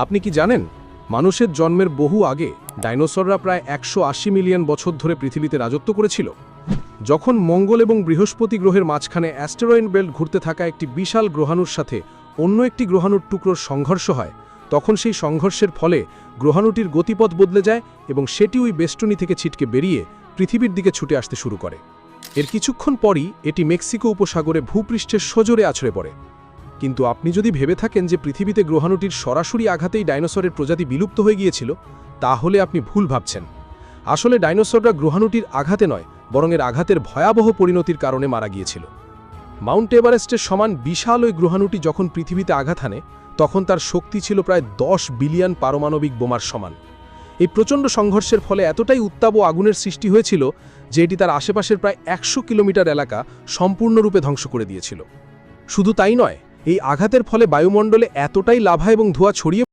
আপনি কি জানেন মানুষের জন্মের বহু আগে ডাইনোসররা প্রায় 180 মিলিয়ন বছর ধরে পৃথিবীতে রাজত্ব করেছিল। যখন মঙ্গল এবং বৃহস্পতি গ্রহের মাঝখানে অ্যাস্টেরয়েড বেল্ট ঘুরতে থাকা একটি বিশাল গ্রহাণুর সাথে অন্য একটি গ্রহাণুর টুকরোর সংঘর্ষ হয়, তখন সেই সংঘর্ষের ফলে গ্রহাণুটির গতিপথ বদলে যায় এবং সেটি ওই বেষ্টনী থেকে ছিটকে বেরিয়ে পৃথিবীর দিকে ছুটে আসতে শুরু করে। এর কিছুক্ষণ পরই এটি মেক্সিকো উপসাগরে ভূপৃষ্ঠের সজোরে আছড়ে পড়ে। কিন্তু আপনি যদি ভেবে থাকেন যে পৃথিবীতে গ্রহাণুটির সরাসরি আঘাতেই ডাইনোসরের প্রজাতি বিলুপ্ত হয়ে গিয়েছিল, তাহলে আপনি ভুল ভাবছেন। আসলে ডাইনোসররা গ্রহাণুটির আঘাতে নয়, বরং এর আঘাতের ভয়াবহ পরিণতির কারণে মারা গিয়েছিল। মাউন্ট এভারেস্টের সমান বিশাল ওই গ্রহাণুটি যখন পৃথিবীতে আঘাত হানে, তখন তার শক্তি ছিল প্রায় 10 বিলিয়ন পারমাণবিক বোমার সমান। এই প্রচণ্ড সংঘর্ষের ফলে এতটাই উত্তাপ ও আগুনের সৃষ্টি হয়েছিল যে এটি তার আশেপাশের প্রায় 100 কিলোমিটার এলাকা সম্পূর্ণরূপে ধ্বংস করে দিয়েছিল। শুধু তাই নয়, এই আঘাতের ফলে বায়ুমণ্ডলে এতটাই লাভা এবং ধোঁয়া ছড়িয়ে